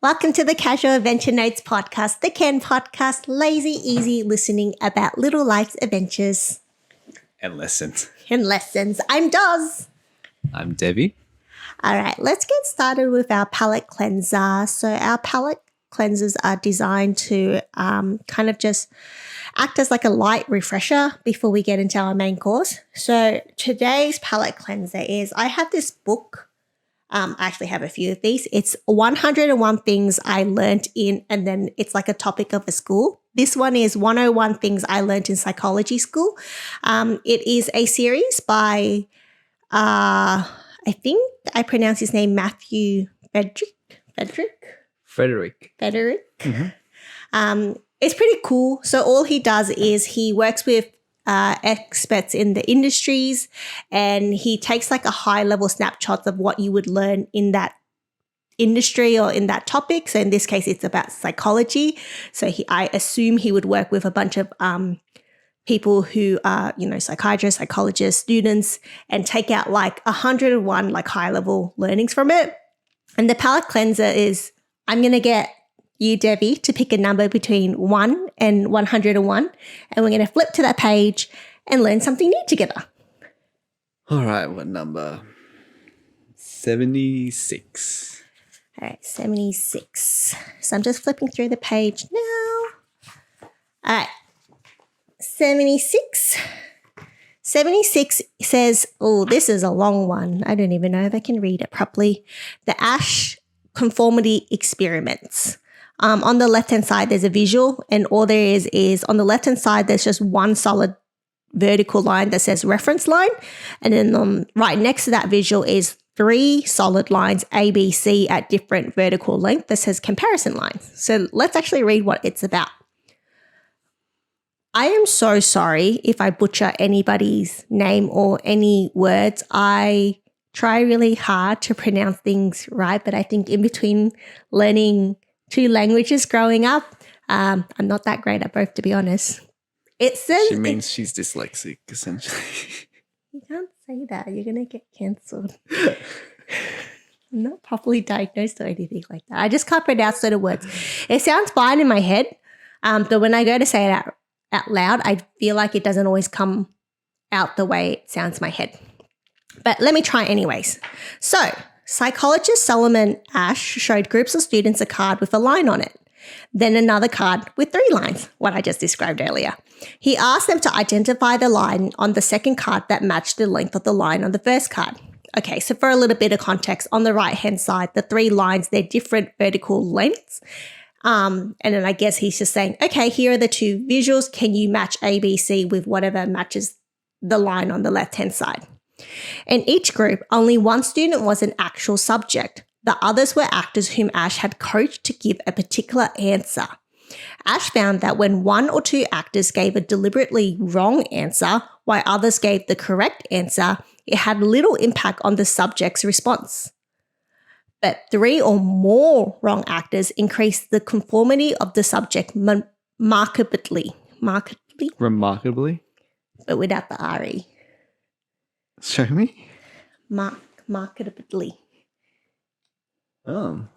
Welcome to the Casual Adventure Notes podcast, the Ken podcast, lazy, easy listening about little life's adventures. And lessons. I'm Doz. I'm Devy. All right, let's get started with our palette cleanser. So our palette cleansers are designed to kind of just act as like a light refresher before we get into our main course. So today's palette cleanser is, I have this book. I actually have a few of these. It's 101 things I learned in, and then it's like a topic of a school. This one is 101 things I learned in psychology school. It is a series by, I think I pronounce his name Matthew Frederick. Mm-hmm. It's pretty cool. So all he does is he works with experts in the industries, and he takes like a high level snapshots of what you would learn in that industry or in that topic. So in this case, it's about psychology. So I assume he would work with a bunch of people who are, psychiatrists, psychologists, students, and take out like 101 like high level learnings from it. And the palette cleanser is, I'm going to get you, Devy, to pick a number between 1 and 101, and we're going to flip to that page and learn something new together. All right, what number? 76. All right, 76. So I'm just flipping through the page now. All right, 76. 76 says, oh, this is a long one. I don't even know if I can read it properly. The Asch conformity experiments. On the left-hand side, there's a visual, and all there is on the left-hand side, there's just one solid vertical line that says reference line. And then right next to that visual is 3 solid lines, A, B, C, at different vertical length that says comparison lines. So let's actually read what it's about. I am so sorry if I butcher anybody's name or any words. I try really hard to pronounce things right, but I think in between learning 2 languages growing up, I'm not that great at both, to be honest. It says she means she's dyslexic, essentially. You can't say that. You're going to get cancelled. I'm not properly diagnosed or anything like that. I just can't pronounce certain words. It sounds fine in my head, but when I go to say it out loud, I feel like it doesn't always come out the way it sounds in my head. But let me try anyways. So, psychologist Solomon Asch showed groups of students a card with a line on it, then another card with 3 lines, what I just described earlier. He asked them to identify the line on the second card that matched the length of the line on the first card. Okay, so for a little bit of context, on the right-hand side, the 3 lines, they're different vertical lengths. And then I guess he's just saying, okay, here are the 2 visuals. Can you match A, B, C with whatever matches the line on the left-hand side? In each group, only one student was an actual subject. The others were actors whom Asch had coached to give a particular answer. Asch found that when 1 or 2 actors gave a deliberately wrong answer, while others gave the correct answer, it had little impact on the subject's response. But 3 or more wrong actors increased the conformity of the subject remarkably. Remarkably? But without the R-E. Show me. Marketably. Oh,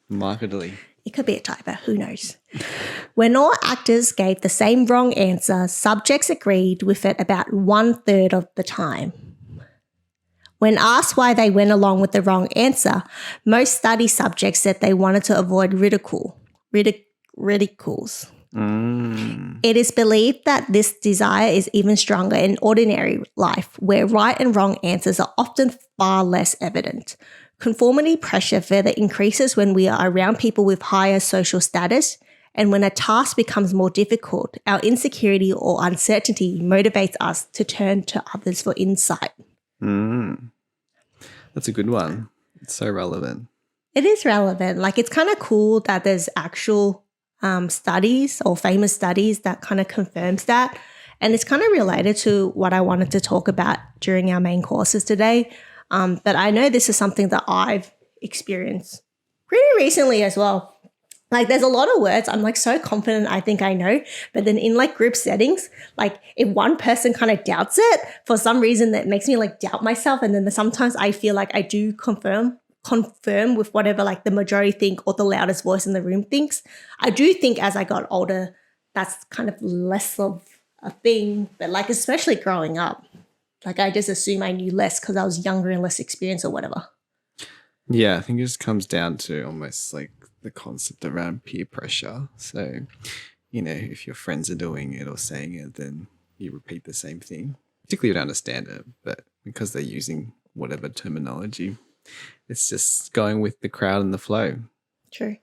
markedly. It could be a typo, who knows? When all actors gave the same wrong answer, subjects agreed with it about 1/3 of the time. When asked why they went along with the wrong answer, most study subjects said they wanted to avoid ridicules. It is believed that this desire is even stronger in ordinary life, where right and wrong answers are often far less evident. Conformity pressure further increases when we are around people with higher social status, and when a task becomes more difficult, our insecurity or uncertainty motivates us to turn to others for insight. That's a good one. It's so relevant. It is relevant. Like, it's kind of cool that there's actual studies or famous studies that kind of confirms that. And it's kind of related to what I wanted to talk about during our main courses today. But I know this is something that I've experienced pretty recently as well. Like, there's a lot of words I'm like so confident I think I know, but then in like group settings, like if one person kind of doubts it, for some reason that makes me like doubt myself. And then sometimes I feel like I do confirm confirm with whatever like the majority think or the loudest voice in the room thinks. I do think as I got older, that's kind of less of a thing. But like especially growing up, like I just assume I knew less because I was younger and less experienced or whatever. Yeah, I think it just comes down to almost like the concept around peer pressure. So, if your friends are doing it or saying it, then you repeat the same thing. Particularly you don't understand it, but because they're using whatever terminology, it's just going with the crowd and the flow. True.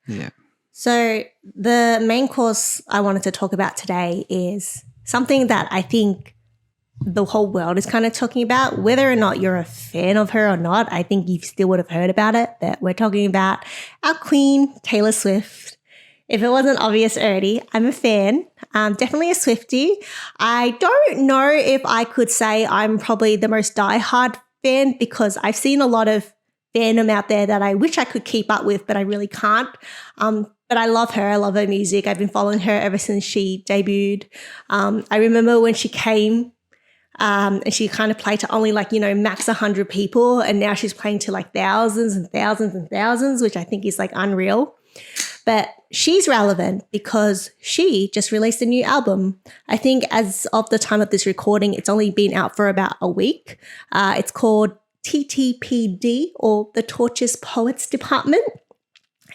Yeah. So the main course I wanted to talk about today is something that I think the whole world is kind of talking about. Whether or not you're a fan of her or not, I think you still would have heard about it. But we're talking about our queen, Taylor Swift. If it wasn't obvious already, I'm a fan. Definitely a Swiftie. I don't know if I could say I'm probably the most diehard fan because I've seen a lot of fandom out there that I wish I could keep up with, but I really can't. But I love her. I love her music. I've been following her ever since she debuted. I remember when she came and she kind of played to only like, max 100 people. And now she's playing to like thousands and thousands and thousands, which I think is like unreal. But she's relevant because she just released a new album. I think as of the time of this recording, it's only been out for about a week. It's called TTPD, or the Torches Poets Department.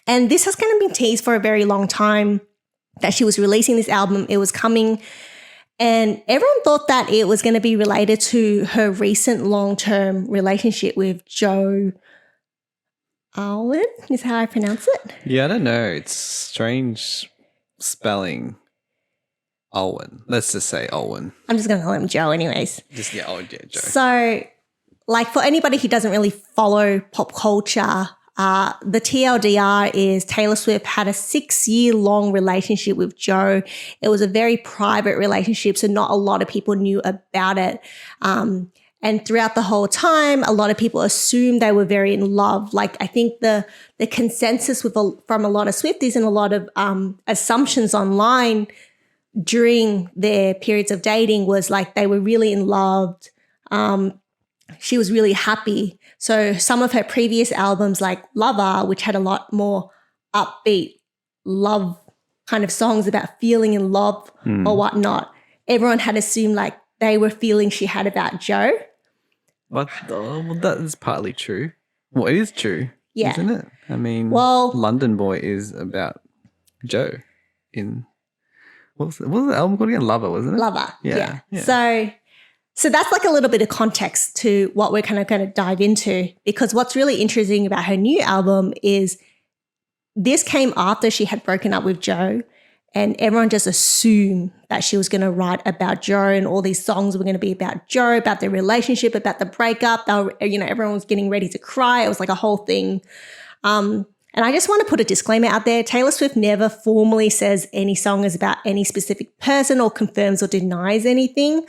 And this has kind of been teased for a very long time that she was releasing this album. It was coming. And everyone thought that it was going to be related to her recent long-term relationship with Joe Alwyn, is how I pronounce it. Yeah, I don't know. It's strange spelling. Alwyn. Let's just say Alwyn. I'm just going to call him Joe anyways. Joe. So, like for anybody who doesn't really follow pop culture, the TLDR is Taylor Swift had a 6-year-long relationship with Joe. It was a very private relationship, so not a lot of people knew about it. And throughout the whole time, a lot of people assumed they were very in love. Like I think the consensus from a lot of Swifties and a lot of assumptions online during their periods of dating was like they were really in love. She was really happy. So some of her previous albums like Lover, which had a lot more upbeat love kind of songs about feeling in love or whatnot, everyone had assumed like they were feeling she had about Joe. Well, that is partly true. Well, it is true, isn't it? I mean, London Boy is about Joe in, what was the album called again? Lover, wasn't it? Lover, yeah. So that's like a little bit of context to what we're kind of going to dive into, because what's really interesting about her new album is this came after she had broken up with Joe, and everyone just assumed that she was going to write about Joe and all these songs were going to be about Joe, about their relationship, about the breakup. Everyone was getting ready to cry. It was like a whole thing. And I just want to put a disclaimer out there. Taylor Swift never formally says any song is about any specific person or confirms or denies anything.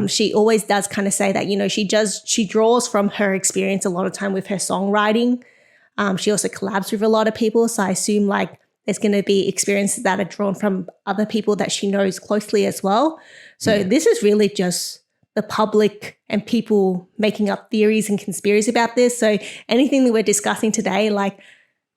She always does kind of say that, she draws from her experience a lot of time with her songwriting. She also collabs with a lot of people. So I assume like there's going to be experiences that are drawn from other people that she knows closely as well. So this is really just the public and people making up theories and conspiracies about this. So anything that we're discussing today, like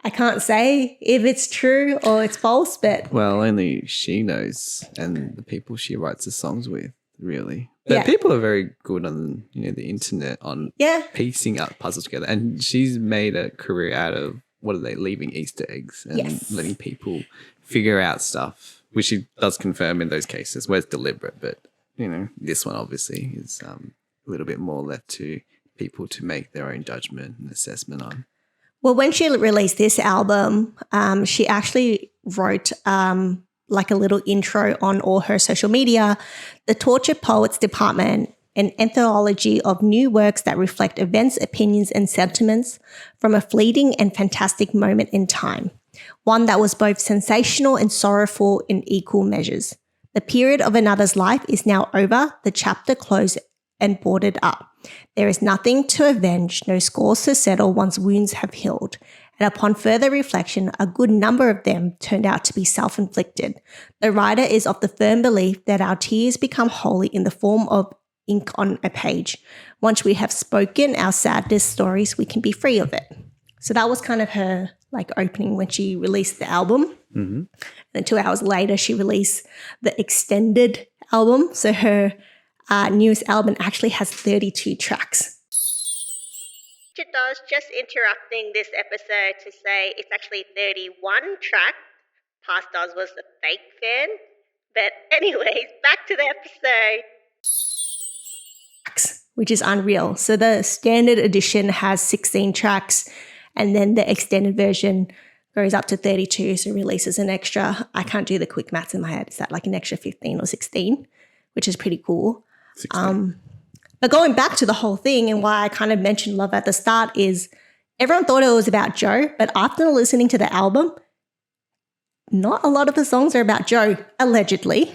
I can't say if it's true or it's false, but... Well, only she knows and the people she writes the songs with, really. But people are very good on, the internet on piecing up puzzles together. And she's made a career out of, leaving Easter eggs and letting people figure out stuff, which she does confirm in those cases where it's deliberate. But, this one obviously is a little bit more left to people to make their own judgment and assessment on. Well, when she released this album, she actually wrote like a little intro on all her social media, the Torture Poets Department, an anthology of new works that reflect events, opinions, and sentiments from a fleeting and fantastic moment in time, one that was both sensational and sorrowful in equal measures. The period of another's life is now over, the chapter closed and boarded up. There is nothing to avenge, no scores to settle once wounds have healed. And upon further reflection, a good number of them turned out to be self-inflicted. The writer is of the firm belief that our tears become holy in the form of ink on a page. Once we have spoken our saddest stories, we can be free of it. So that was kind of her like opening when she released the album. Mm-hmm. And then 2 hours later, she released the extended album. So her newest album actually has 32 tracks. Just interrupting this episode to say it's actually 31 tracks. Past Oz was a fake fan. But anyways, back to the episode. Which is unreal. So the standard edition has 16 tracks, and then the extended version goes up to 32, so releases an extra. I can't do the quick maths in my head. Is that like an extra 15 or 16, which is pretty cool. 16. But going back to the whole thing and why I kind of mentioned Love at the start is everyone thought it was about Joe, but after listening to the album, not a lot of the songs are about Joe, allegedly.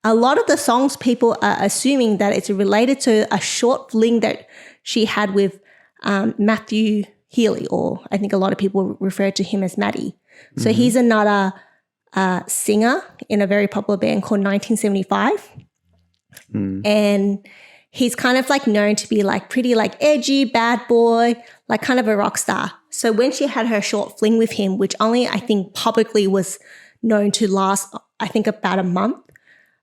A lot of the songs people are assuming that it's related to a short fling that she had with Matthew Healy, or I think a lot of people refer to him as Maddie. So he's another singer in a very popular band called 1975. And he's kind of like known to be like pretty like edgy, bad boy, like kind of a rock star. So when she had her short fling with him, which only I think publicly was known to last, I think about a month,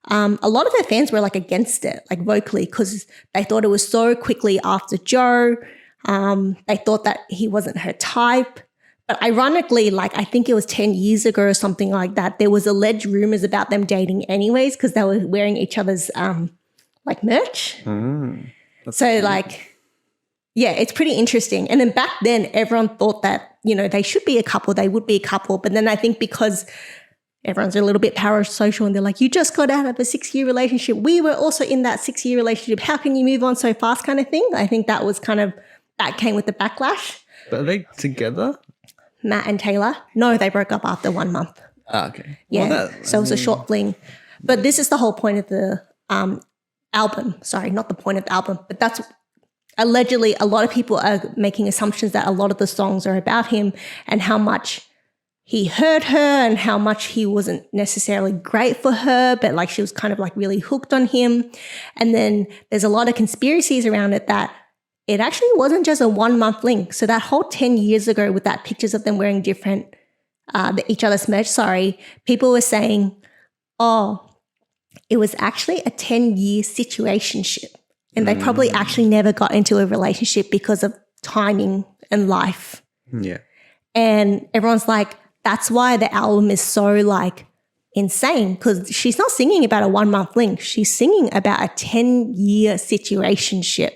a lot of her fans were like against it, like vocally, because they thought it was so quickly after Joe. They thought that he wasn't her type. But ironically, like I think it was 10 years ago or something like that, there was alleged rumors about them dating anyways because they were wearing each other's like merch. So like, yeah, it's pretty interesting. And then back then, everyone thought that, you know, they should be a couple, they would be a couple. But then I think because everyone's a little bit parasocial and they're like, you just got out of a 6-year relationship. We were also in that 6-year relationship. How can you move on so fast kind of thing? I think that was kind of, that came with the backlash. But are they together? Matt and Taylor? No, they broke up after 1 month. Ah, okay. Yeah, Well, so it was a short fling. But this is the whole point of the album. Sorry, not the point of the album, but that's allegedly a lot of people are making assumptions that a lot of the songs are about him and how much he hurt her and how much he wasn't necessarily great for her, but like she was kind of like really hooked on him. And then there's a lot of conspiracies around it that it actually wasn't just a 1 month link. So that whole 10 years ago with that pictures of them wearing different, each other's merch, people were saying, oh, it was actually a 10-year situationship. And they probably actually never got into a relationship because of timing and life. Yeah. And everyone's like, that's why the album is so like insane, because she's not singing about a 1 month link. She's singing about a 10-year situationship,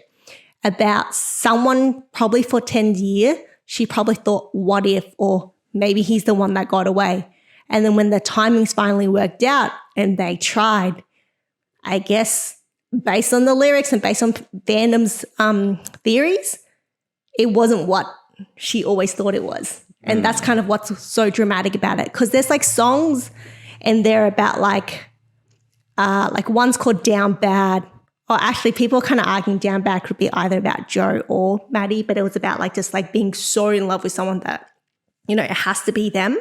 about someone probably for 10 years, she probably thought, what if, or maybe he's the one that got away. And then when the timings finally worked out and they tried, I guess based on the lyrics and based on fandom's theories, it wasn't what she always thought it was. And that's kind of what's so dramatic about it. Because there's like songs and they're about like one's called Down Bad. Or actually people are kind of arguing Down Bad could be either about Joe or Maddie, but it was about like just like being so in love with someone that, you know, it has to be them.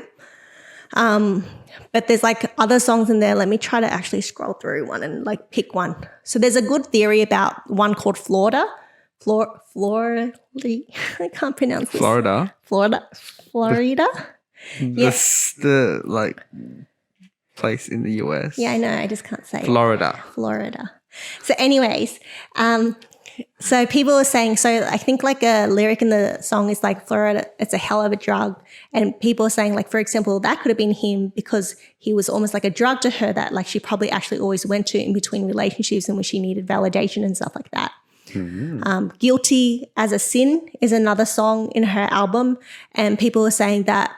But there's like other songs in there. Let me try to actually scroll through one and like pick one. So there's a good theory about one called Florida. Florida. I can't pronounce this. Florida. Yes. The like place in the US. Yeah, I know. I just can't say Florida. Florida. So anyways, so people were saying, so I think like a lyric in the song is like Florida, it's a hell of a drug. And people are saying like, for example, that could have been him because he was almost like a drug to her that like she probably actually always went to in between relationships and when she needed validation and stuff like that. Guilty as a Sin is another song in her album. And people are saying that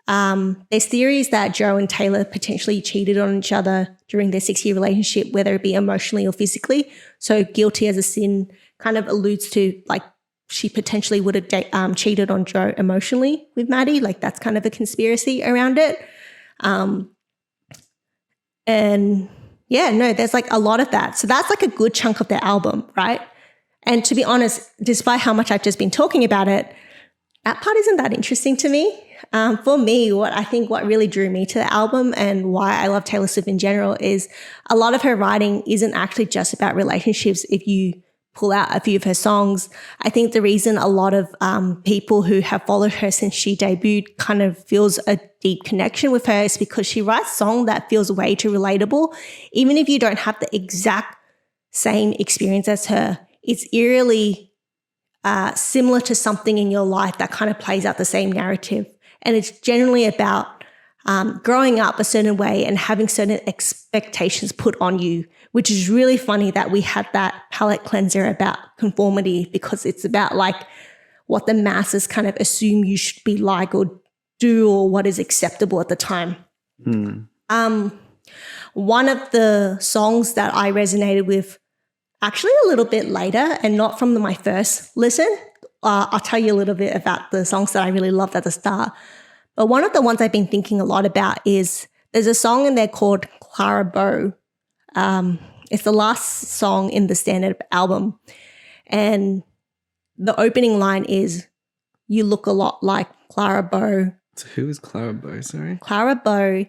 there's theories that Joe and Taylor potentially cheated on each other during their 6-year relationship, whether it be emotionally or physically. So Guilty as a Sin kind of alludes to like she potentially would have cheated on Joe emotionally with Maddie. Like that's kind of a conspiracy around it. And yeah, no, there's like a lot of that. So that's like a good chunk of the album, right? And to be honest, despite how much I've just been talking about it, That part isn't that interesting to me. For me, what really drew me to the album and why I love Taylor Swift in general is a lot of her writing isn't actually just about relationships. If you pull out a few of her songs, I think the reason a lot of people who have followed her since she debuted kind of feels a deep connection with her is because she writes song that feels way too relatable. Even if you don't have the exact same experience as her, it's eerily similar to something in your life that kind of plays out the same narrative. And it's generally about growing up a certain way and having certain expectations put on you, which is really funny that we had that palette cleanser about conformity because it's about like what the masses kind of assume you should be like or do or what is acceptable at the time. One of the songs that I resonated with actually a little bit later and not from my first listen. I'll tell you a little bit about the songs that I really loved at the start. But one of the ones I've been thinking a lot about is there's a song in there called Clara Bow. It's the last song in the standard album. And the opening line is, "You look a lot like Clara Bow." So who is Clara Bow, sorry? Clara Bow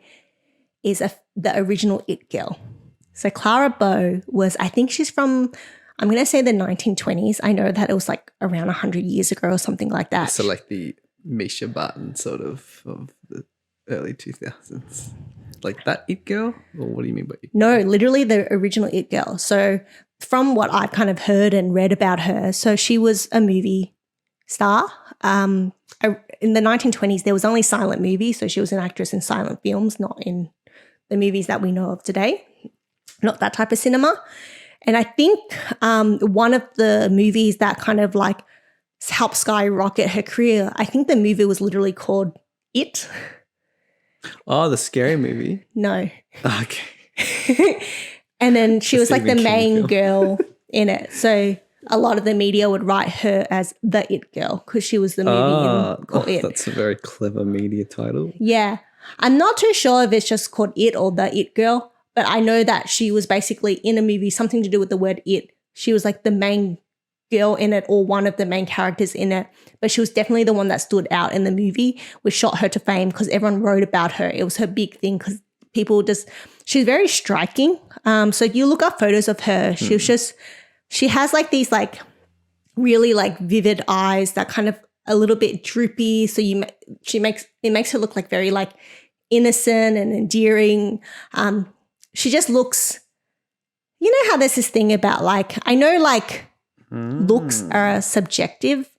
is the original It Girl. So Clara Bow was, I think she's from, I'm going to say the 1920s. I know that it was like around 100 years ago or something like that. So like the Misha Barton sort of the early 2000s. Like that It Girl? Or what do you mean by It Girl? No, literally the original It Girl. So from what I've kind of heard and read about her, so she was a movie star. In the 1920s, there was only silent movies. So she was an actress in silent films, not in the movies that we know of today. Not that type of cinema. And I think one of the movies that kind of like helped skyrocket her career, I think the movie was literally called It. Oh, the scary movie? No. Okay. And then she was like the main girl in it. So a lot of the media would write her as the It Girl because she was the movie called It. That's a very clever media title. Yeah. I'm not too sure if it's just called It or the It Girl, but I know that she was basically in a movie, something to do with the word it. She was like the main girl in it or one of the main characters in it, but she was definitely the one that stood out in the movie, which shot her to fame because everyone wrote about her. It was her big thing because people she's very striking. So if you look up photos of her, she has like these like really like vivid eyes that kind of a little bit droopy. So it makes her look like very like innocent and endearing. She just looks, you know how there's this thing about like, I know like looks are subjective,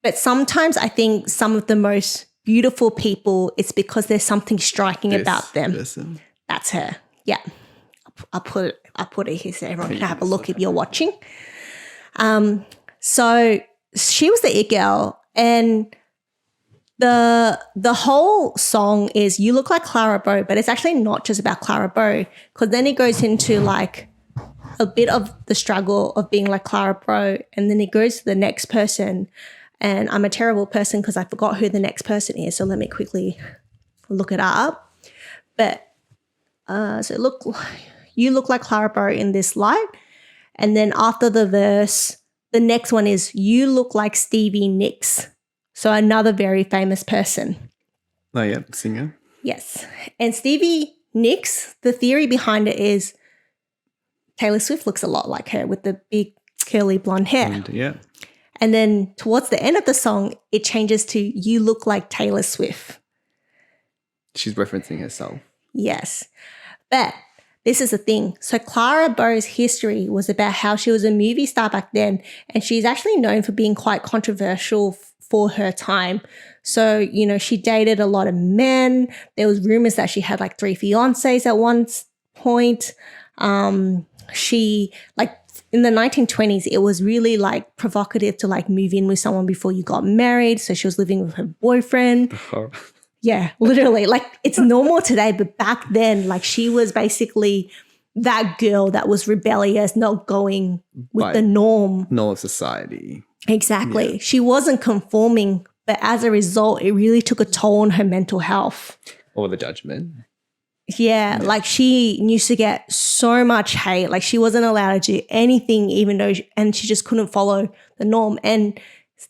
but sometimes I think some of the most beautiful people, it's because there's something striking about them. Person. That's her. Yeah. I'll put it here so everyone can have a look if you're watching. So she was the It Girl, and the whole song is "You Look Like Clara Bow," but it's actually not just about Clara Bow because then it goes into like a bit of the struggle of being like Clara Bow, and then it goes to the next person. And I'm a terrible person because I forgot who the next person is, so let me quickly look it up. But you look like Clara Bow in this light, and then after the verse, the next one is "You look like Stevie Nicks." So another very famous person. Oh, yeah, singer. Yes. And Stevie Nicks, the theory behind it is Taylor Swift looks a lot like her with the big curly blonde hair. Yeah. And then towards the end of the song, it changes to "You look like Taylor Swift." She's referencing herself. Yes. But this is the thing. So Clara Bow's history was about how she was a movie star back then, and she's actually known for being quite controversial for her time. So, you know, she dated a lot of men. There was rumors that she had like 3 fiancés at one point. She like in the 1920s, it was really like provocative to like move in with someone before you got married. So she was living with her boyfriend. Yeah, literally. Like it's normal today, but back then, like she was basically that girl that was rebellious, not going with the norm of society. Exactly. Yeah. She wasn't conforming, but as a result, it really took a toll on her mental health. Or the judgment. Yeah, like she used to get so much hate. Like she wasn't allowed to do anything, even though, and she just couldn't follow the norm. And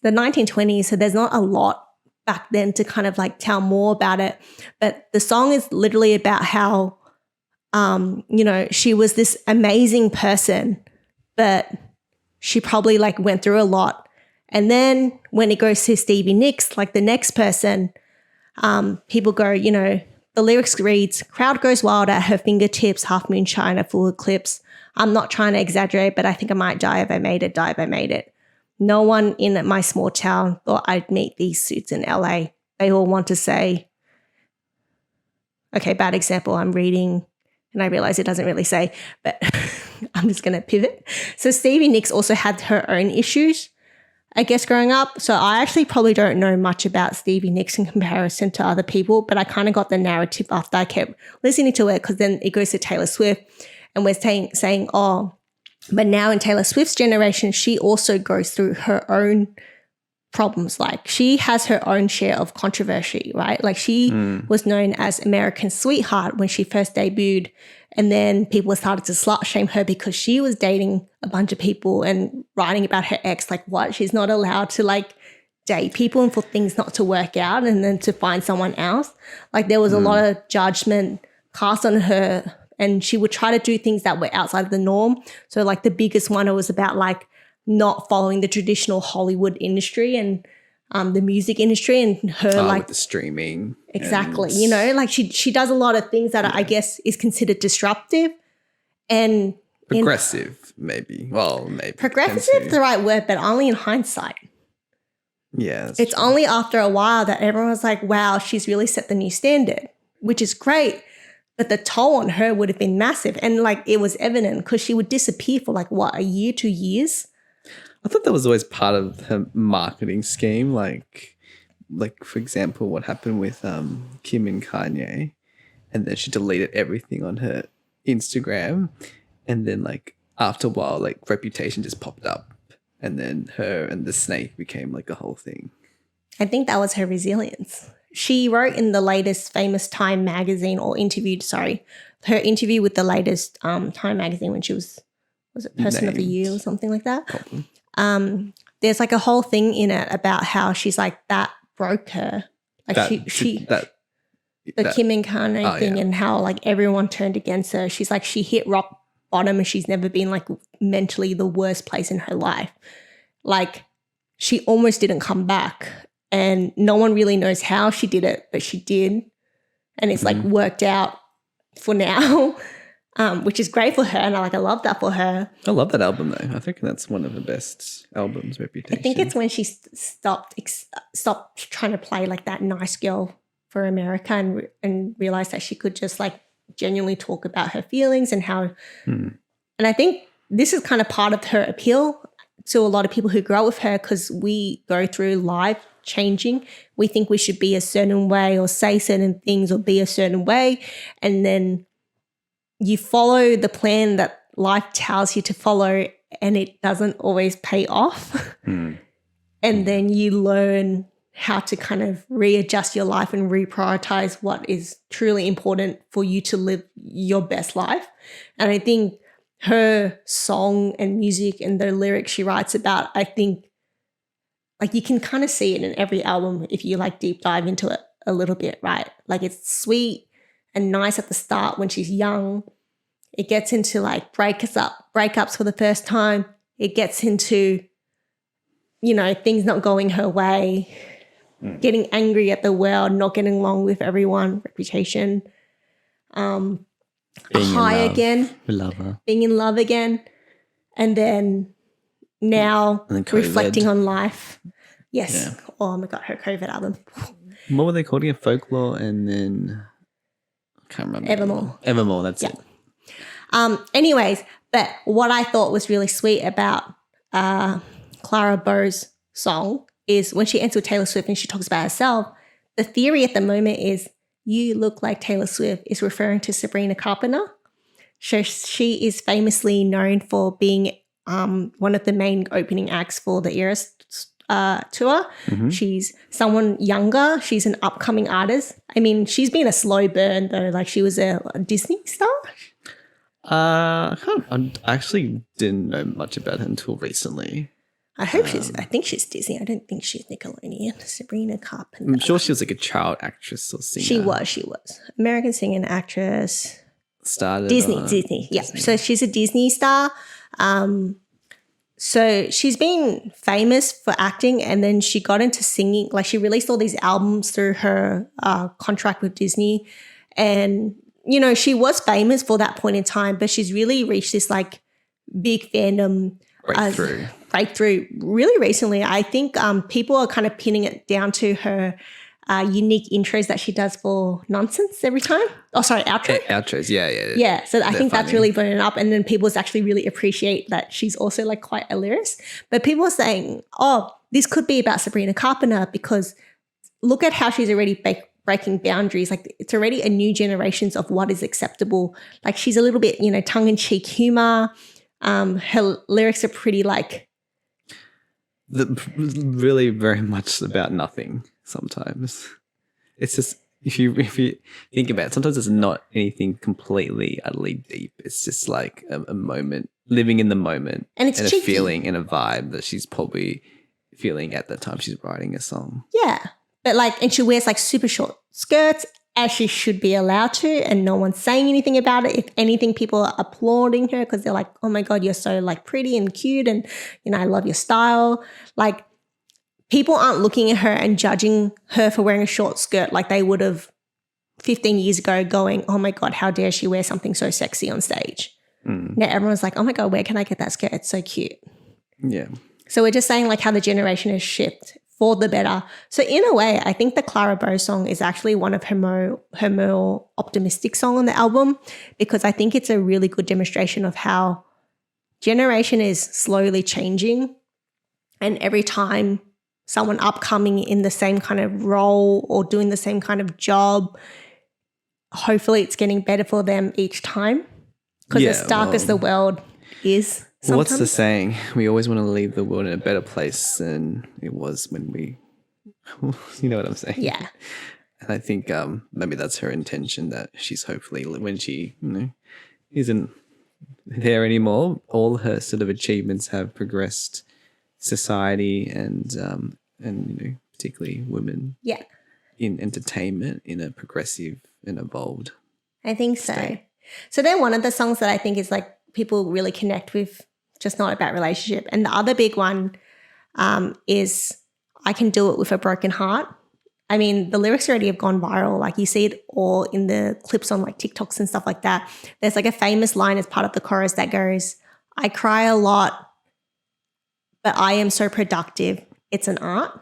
the 1920s, so there's not a lot back then to kind of like tell more about it. But the song is literally about how, you know, she was this amazing person, but she probably like went through a lot. And then when it goes to Stevie Nicks, like the next person, people go, you know, the lyrics reads, crowd goes wild at her fingertips, half moonshine, a full eclipse. I'm not trying to exaggerate, but I think I might die if I made it, die if I made it. No one in my small town thought I'd meet these suits in LA. They all want to say, okay, bad example, I'm reading and I realize it doesn't really say, but I'm just going to pivot. So Stevie Nicks also had her own issues, I guess, growing up. So I actually probably don't know much about Stevie Nicks in comparison to other people, but I kind of got the narrative after I kept listening to it, because then it goes to Taylor Swift and we're saying, oh, but now in Taylor Swift's generation, she also goes through her own problems. Like she has her own share of controversy, right? Like she was known as American Sweetheart when she first debuted, and then people started to slut shame her because she was dating a bunch of people and writing about her ex. Like, what? She's not allowed to like date people and for things not to work out and then to find someone else. Like there was a lot of judgment cast on her, and she would try to do things that were outside of the norm. So like the biggest one, it was about like not following the traditional Hollywood industry and the music industry, and her like with the streaming. Exactly. You know, like she does a lot of things that I guess is considered disruptive and progressive, maybe. Well, maybe. Progressive is the right word, but only in hindsight. Yeah. It's only after a while that everyone was like, wow, she's really set the new standard, which is great. But the toll on her would have been massive. And like it was evident because she would disappear for like, what, a year, 2 years? I thought that was always part of her marketing scheme. Like for example, what happened with Kim and Kanye, and then she deleted everything on her Instagram. And then like after a while, like Reputation just popped up, and then her and the snake became like a whole thing. I think that was her resilience. She wrote in the latest famous Time magazine, or interviewed, her interview with the latest Time magazine when she was it Person of the Year or something like that? Probably. There's like a whole thing in it about how she's like, that broke her. Like the Kim and Kanye thing, and how like everyone turned against her. She's like, she hit rock bottom and she's never been like mentally the worst place in her life. Like she almost didn't come back. And no one really knows how she did it, but she did. And it's like worked out for now, which is great for her. And I love that for her. I love that album though. I think that's one of the best albums, Reputation. I think it's when she stopped trying to play like that nice girl for America and realized that she could just like genuinely talk about her feelings and how. And I think this is kind of part of her appeal to a lot of people who grow up with her, because we go through life changing. We think we should be a certain way or say certain things or be a certain way. And then you follow the plan that life tells you to follow, and it doesn't always pay off. And then you learn how to kind of readjust your life and reprioritize what is truly important for you to live your best life. And I think her song and music and the lyrics she writes about, I think like you can kind of see it in every album if you like deep dive into it a little bit, right? Like it's sweet and nice at the start when she's young. It gets into like breakups for the first time. It gets into, you know, things not going her way, getting angry at the world, not getting along with everyone, Reputation. Being in love again, and then now reflecting on life. Yes. Yeah. Oh my God, her COVID album. What were they called again? Folklore, and then I can't remember. Evermore, that's it. Anyways, but what I thought was really sweet about Clara Bow's song is when she ends with Taylor Swift and she talks about herself, the theory at the moment is you look like Taylor Swift is referring to Sabrina Carpenter. So she is famously known for being one of the main opening acts for the Eras tour. She's someone younger. She's an upcoming artist. I mean, she's been a slow burn though. Like she was a Disney star. I actually didn't know much about her until recently. I think she's Disney. I don't think she's Nickelodeon. Sabrina Carpenter. I'm sure she was like a child actress or singer. She was. American singer and actress. Started Disney. Yeah. So she's a Disney star. So she's been famous for acting, and then she got into singing. Like, she released all these albums through her contract with Disney. And, you know, she was famous for that point in time, but she's really reached this like big fandom breakthrough really recently. I think people are kind of pinning it down to her unique intros that she does for Nonsense every time. Oh, sorry, outros. Yeah. Yeah, so I think that's really blown up, and then people actually really appreciate that she's also like quite a lyricist. But people are saying, oh, this could be about Sabrina Carpenter because look at how she's already breaking boundaries. Like, it's already a new generations of what is acceptable. Like, she's a little bit, you know, tongue-in-cheek humor. Her lyrics are pretty like really very much about nothing. Sometimes it's just if you think about it, sometimes it's not anything completely utterly deep. It's just like a moment, living in the moment, and it's a cheeky. feeling and a vibe that she's probably feeling at the time she's writing a song. Yeah, but like, and she wears like super short skirts, as she should be allowed to, and no one's saying anything about it. If anything, people are applauding her because they're like, oh my God, you're so like pretty and cute, and, you know, I love your style. Like, people aren't looking at her and judging her for wearing a short skirt like they would have 15 years ago, going, oh my God, how dare she wear something so sexy on stage. Now everyone's like, oh my God, where can I get that skirt? It's so cute. Yeah. So we're just saying like how the generation has shifted for the better. So in a way, I think the Clara Bow song is actually one of her more optimistic song on the album, because I think it's a really good demonstration of how generation is slowly changing, and every time someone upcoming in the same kind of role or doing the same kind of job, hopefully it's getting better for them each time, because as dark as the world is sometimes. What's the saying? We always want to leave the world in a better place than it was when we, you know what I'm saying? Yeah. And I think maybe that's her intention, that she's hopefully, when she, you know, isn't there anymore, all her sort of achievements have progressed society and you know, particularly women in entertainment in a progressive and evolved I think so. state. So they're one of the songs that I think is like people really connect with, just not about relationship. And the other big one is I Can Do It With a Broken Heart. I mean, the lyrics already have gone viral. Like, you see it all in the clips on like TikToks and stuff like that. There's like a famous line as part of the chorus that goes, I cry a lot, but I am so productive. It's an art.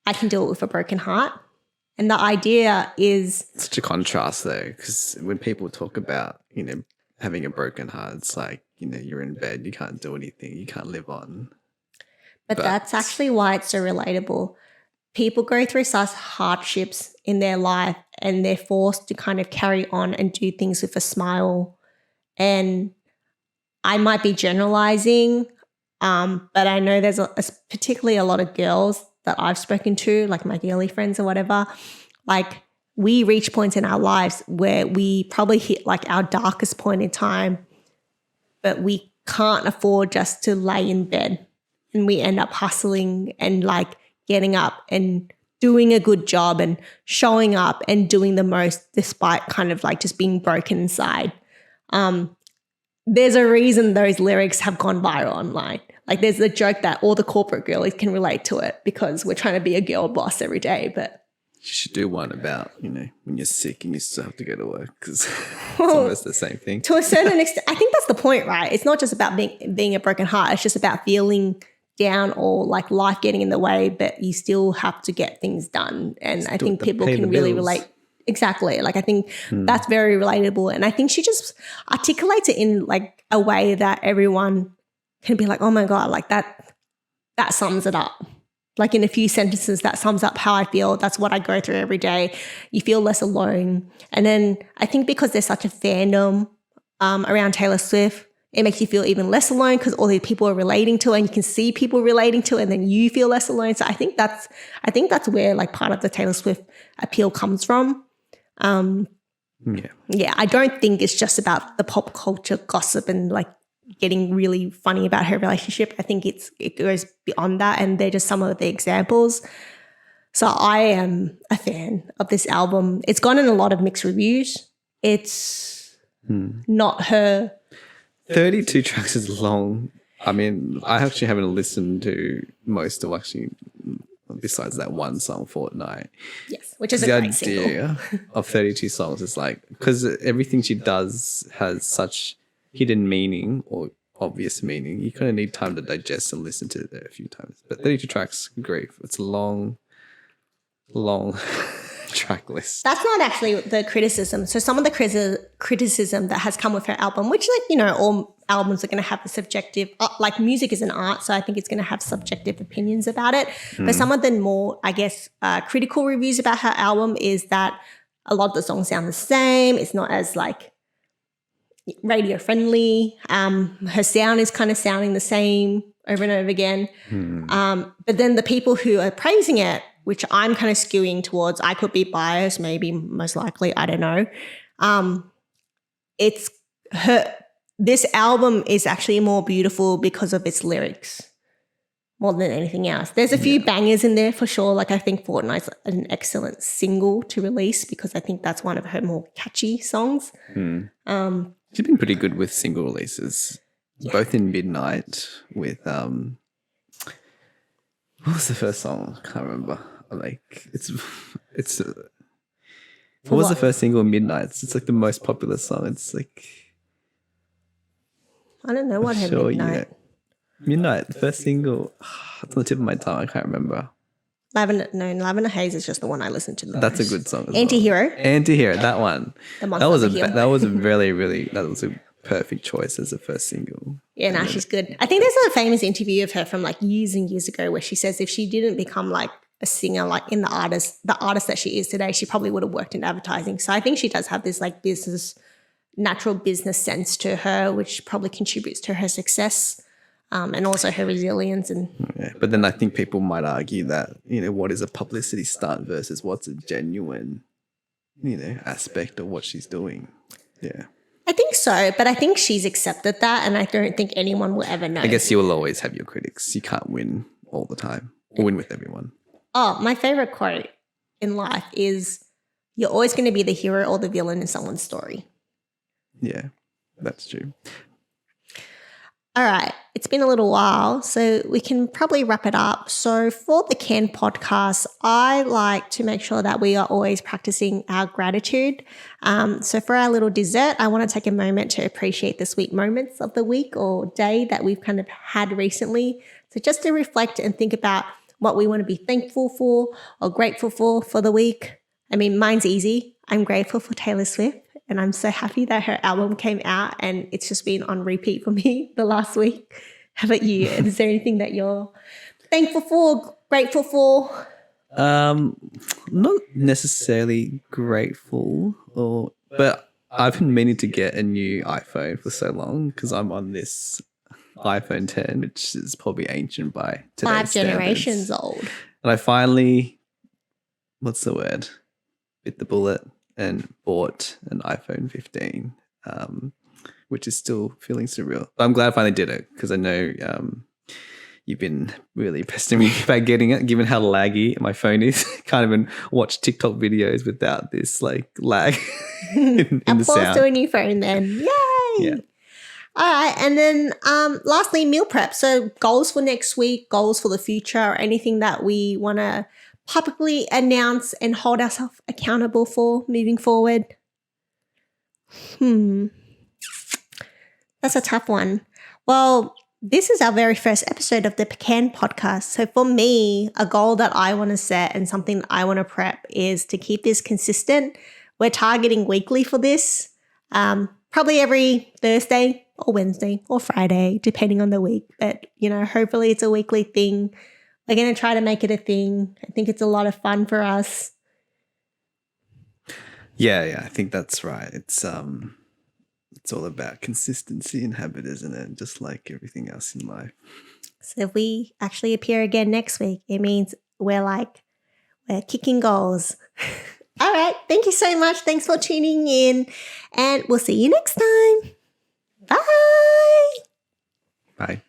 I can do it with a broken heart. And the idea is Such a contrast though, because when people talk about, you know, having a broken heart, it's like, you know, you're in bed, you can't do anything, you can't live on. But that's actually why it's so relatable. People go through such hardships in their life and they're forced to kind of carry on and do things with a smile. And I might be generalizing, but I know there's particularly a lot of girls that I've spoken to, like my girly friends or whatever, like we reach points in our lives where we probably hit like our darkest point in time, but we can't afford just to lay in bed, and we end up hustling and like getting up and doing a good job and showing up and doing the most despite kind of like just being broken inside. There's a reason those lyrics have gone viral online. Like, there's a joke that all the corporate girlies can relate to it because we're trying to be a girl boss every day. But you should do one about, you know, when you're sick and you still have to go to work, because it's almost the same thing. To a certain extent, I think that's the point, right? It's not just about being a broken heart. It's just about feeling down or like life getting in the way, but you still have to get things done. And I think people can really relate. Exactly. Like, I think that's very relatable. And I think she just articulates it in like a way that everyone can be like, oh my God, like that sums it up. Like, in a few sentences, that sums up how I feel. That's what I go through every day. You feel less alone. And then I think because there's such a fandom around Taylor Swift, it makes you feel even less alone because all these people are relating to it, and you can see people relating to it, and then you feel less alone. So I think that's where like part of the Taylor Swift appeal comes from. Yeah, I don't think it's just about the pop culture gossip and like getting really funny about her relationship. I think it goes beyond that, and they're just some of the examples. So I am a fan of this album. It's gotten a lot of mixed reviews. It's not her. 32 tracks is long. I mean, I actually haven't listened to most of besides that one song, Fortnight. Yes, which is a great single. The idea of 32 songs is like, because everything she does has such hidden meaning or obvious meaning. You kind of need time to digest and listen to it a few times. But 32 tracks, great. It's a long track list. That's not actually the criticism. So some of the criticism that has come with her album, which all albums are going to have a subjective, like music is an art, so I think it's going to have subjective opinions about it. But some of the more, I guess, critical reviews about her album is that a lot of the songs sound the same. It's not as like radio friendly. Her sound is kind of sounding the same over and over again. But then the people who are praising it, which I'm kind of skewing towards, I could be biased, maybe most likely, I don't know. It's her. This album is actually more beautiful because of its lyrics more than anything else. There's a few bangers in there for sure. Like I think Fortnight's an excellent single to release because I think that's one of her more catchy songs. She's been pretty good with single releases, both in Midnight with what was the first song? I can't remember. Like what was the first single in Midnight? It's like the most popular song. It's like I don't know what her Midnight. Midnight, the first single. It's on the tip of my tongue. I can't remember. Lavender Haze is just the one I listened to the That's most. a good song. Anti-Hero. Anti-Hero, that one. That was a perfect choice as a first single. Yeah, she's good. I think there's a famous interview of her from like years and years ago where she says if she didn't become like a singer, like in the artist that she is today, she probably would have worked in advertising. So I think she does have this like natural business sense to her, which probably contributes to her success. And also her resilience. But then I think people might argue that, what is a publicity stunt versus what's a genuine, aspect of what she's doing. Yeah. I think so, but I think she's accepted that and I don't think anyone will ever know. I guess you will always have your critics. You can't win all the time or win with everyone. Oh, my favorite quote in life is, you're always going to be the hero or the villain in someone's story. Yeah, that's true. All right, it's been a little while, so we can probably wrap it up. So for the Can podcast, I like to make sure that we are always practicing our gratitude. So for our little dessert, I want to take a moment to appreciate the sweet moments of the week or day that we've kind of had recently. So just to reflect and think about what we want to be thankful for or grateful for the week. I mean, mine's easy. I'm grateful for Taylor Swift. And I'm so happy that her album came out and it's just been on repeat for me the last week. How about you? Is there anything that you're thankful for, grateful for? Not necessarily grateful, but I've been meaning to get a new iPhone for so long because I'm on this iPhone 10, which is probably ancient by today's 5 generations standards. old. And I finally, bit the bullet and bought an iPhone 15, which is still feeling surreal. But I'm glad I finally did it because I know you've been really pestering me about getting it, given how laggy my phone is. Can't even watch TikTok videos without this like lag in the sound. To a new phone then. Yay! Yeah. All right, and then lastly, meal prep. So goals for next week, goals for the future, or anything that we want to publicly announce and hold ourselves accountable for moving forward? That's a tough one. Well, this is our very first episode of the Pecan podcast. So for me, a goal that I want to set and something that I want to prep is to keep this consistent. We're targeting weekly for this, probably every Thursday or Wednesday or Friday, depending on the week. But, hopefully it's a weekly thing. We're going to try to make it a thing. I think it's a lot of fun for us. Yeah, I think that's right. It's all about consistency and habit, isn't it? Just like everything else in life. So if we actually appear again next week, it means we're kicking goals. All right. Thank you so much. Thanks for tuning in. And we'll see you next time. Bye. Bye.